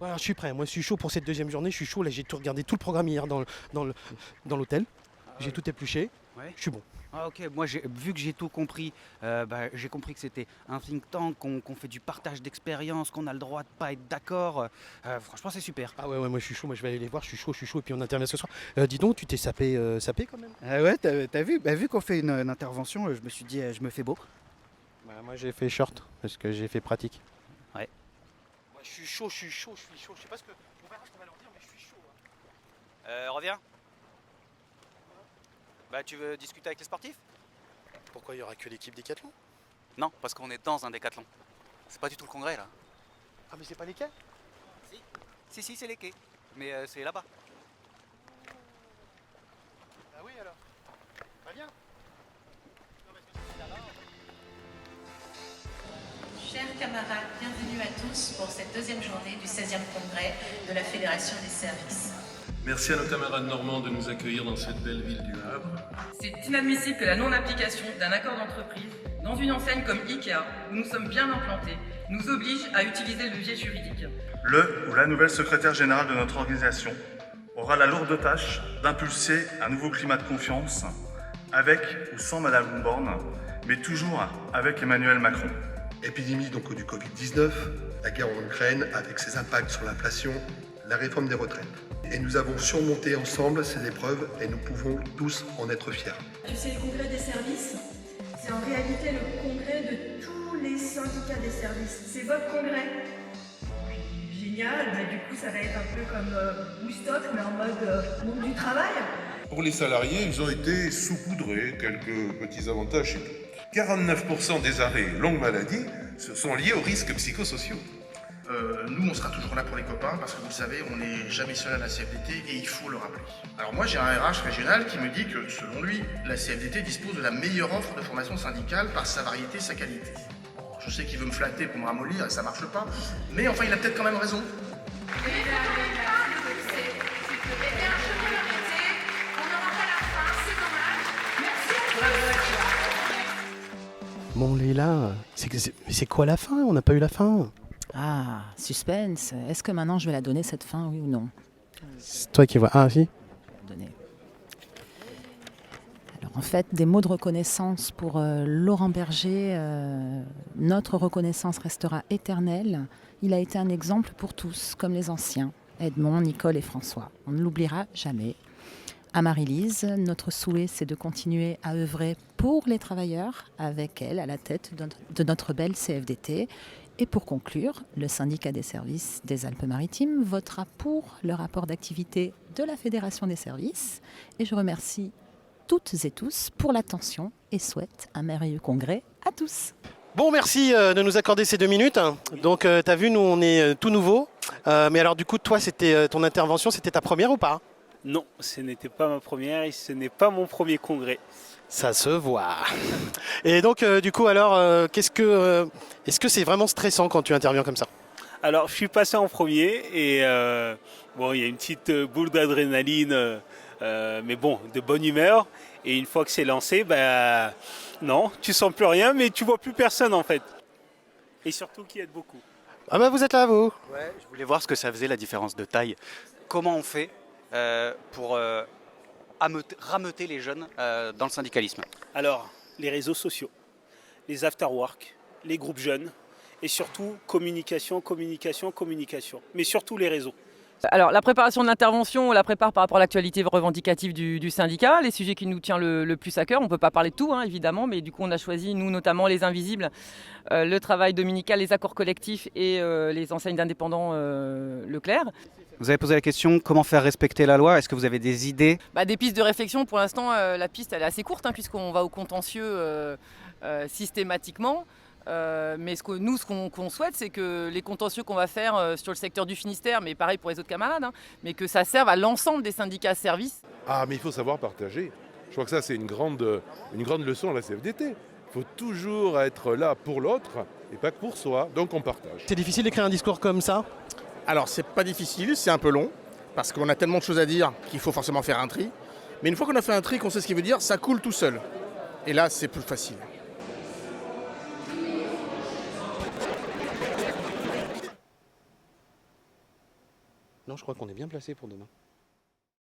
Ouais, alors, je suis prêt, moi je suis chaud pour cette deuxième journée, je suis chaud, là j'ai tout regardé, tout le programme hier dans l'hôtel, j'ai tout épluché, Ouais. je suis bon. Ah ok, moi vu que j'ai tout compris, j'ai compris que c'était un think tank, qu'on fait du partage d'expérience, qu'on a le droit de pas être d'accord. Franchement c'est super. Ah ouais, moi je suis chaud, moi je vais aller les voir, je suis chaud, et puis on intervient ce soir. Dis donc, tu t'es sapé quand même? Ouais, t'as vu, vu qu'on fait une intervention, je me suis dit je me fais beau. Bah, moi j'ai fait short, parce que j'ai fait pratique. Ouais. Moi je suis chaud, je sais pas ce que... On verra ce qu'on va leur dire, mais je suis chaud. Reviens. Bah tu veux discuter avec les sportifs? Pourquoi il y aura que l'équipe Décathlon? Non, parce qu'on est dans un décathlon. C'est pas du tout le congrès là. Ah mais c'est pas les quais? Si, c'est les quais. Mais c'est là-bas. Ah oui alors. Bah viens. Chers camarades, bienvenue à tous pour cette deuxième journée du 16e congrès de la Fédération des services. Merci à nos camarades normands de nous accueillir dans cette belle ville du Havre. C'est inadmissible que la non-application d'un accord d'entreprise dans une enseigne comme Ikea, où nous sommes bien implantés, nous oblige à utiliser le levier juridique. Le ou la nouvelle secrétaire générale de notre organisation aura la lourde tâche d'impulser un nouveau climat de confiance, avec ou sans Madame Bloomborn, mais toujours avec Emmanuel Macron. Épidémie donc du Covid-19, la guerre en Ukraine avec ses impacts sur l'inflation, la réforme des retraites. Et nous avons surmonté ensemble ces épreuves et nous pouvons tous en être fiers. Tu sais, le congrès des services, c'est en réalité le congrès de tous les syndicats des services. C'est votre congrès. Génial, mais du coup ça va être un peu comme Woodstock, mais en mode monde du travail. Pour les salariés, ils ont été saupoudrés, quelques petits avantages et tout. 49% des arrêts longue maladie sont liés aux risques psychosociaux. Nous, on sera toujours là pour les copains parce que vous le savez, on n'est jamais seul à la CFDT et il faut le rappeler. Alors moi, j'ai un RH régional qui me dit que, selon lui, la CFDT dispose de la meilleure offre de formation syndicale par sa variété et sa qualité. Bon, je sais qu'il veut me flatter pour me ramollir et ça marche pas, mais enfin, il a peut-être quand même raison. Bon Leïla, c'est quoi la fin? On n'a pas eu la fin. Ah, suspense. Est-ce que maintenant je vais la donner cette fin, oui ou non? C'est toi qui vois. Ah si. Donner. Alors en fait, des mots de reconnaissance pour Laurent Berger. Notre reconnaissance restera éternelle. Il a été un exemple pour tous, comme les anciens, Edmond, Nicole et François. On ne l'oubliera jamais. À Marie-Lise, notre souhait, c'est de continuer à œuvrer pour les travailleurs, avec elle à la tête de notre belle CFDT. Et pour conclure, le syndicat des services des Alpes-Maritimes votera pour le rapport d'activité de la Fédération des services. Et je remercie toutes et tous pour l'attention et souhaite un merveilleux congrès à tous. Bon, merci de nous accorder ces 2 minutes. Donc, tu as vu, nous, on est tout nouveau. Mais alors, du coup, toi, c'était ton intervention, c'était ta première ou pas? Non, ce n'était pas ma première et ce n'est pas mon premier congrès. Ça se voit. Et donc, du coup, alors, est-ce que c'est vraiment stressant quand tu interviens comme ça? Alors, je suis passé en premier et il y a une petite boule d'adrénaline, mais bon, de bonne humeur. Et une fois que c'est lancé, non, tu sens plus rien, mais tu vois plus personne en fait. Et surtout qu'il y a beaucoup. Ah bah vous êtes là, vous. Ouais, je voulais voir ce que ça faisait la différence de taille. Comment on fait pour rameuter les jeunes dans le syndicalisme? Alors, les réseaux sociaux, les after-work, les groupes jeunes et surtout communication. Mais surtout les réseaux. Alors la préparation de l'intervention, on la prépare par rapport à l'actualité revendicative du syndicat, les sujets qui nous tiennent le plus à cœur. On ne peut pas parler de tout, évidemment, mais du coup on a choisi, nous notamment les invisibles, le travail dominical, les accords collectifs et les enseignes d'indépendants Leclerc. Vous avez posé la question, comment faire respecter la loi? Est-ce que vous avez des idées? Des pistes de réflexion, pour l'instant la piste elle est assez courte, puisqu'on va au contentieux systématiquement. Mais ce qu'on souhaite, c'est que les contentieux qu'on va faire sur le secteur du Finistère, mais pareil pour les autres camarades, mais que ça serve à l'ensemble des syndicats services. Ah, mais il faut savoir partager. Je crois que ça, c'est une grande leçon à la CFDT. Il faut toujours être là pour l'autre et pas que pour soi. Donc on partage. C'est difficile d'écrire un discours comme ça? Alors, c'est pas difficile, c'est un peu long, parce qu'on a tellement de choses à dire qu'il faut forcément faire un tri. Mais une fois qu'on a fait un tri, qu'on sait ce qu'il veut dire, ça coule tout seul. Et là, c'est plus facile. Non, je crois qu'on est bien placé pour demain.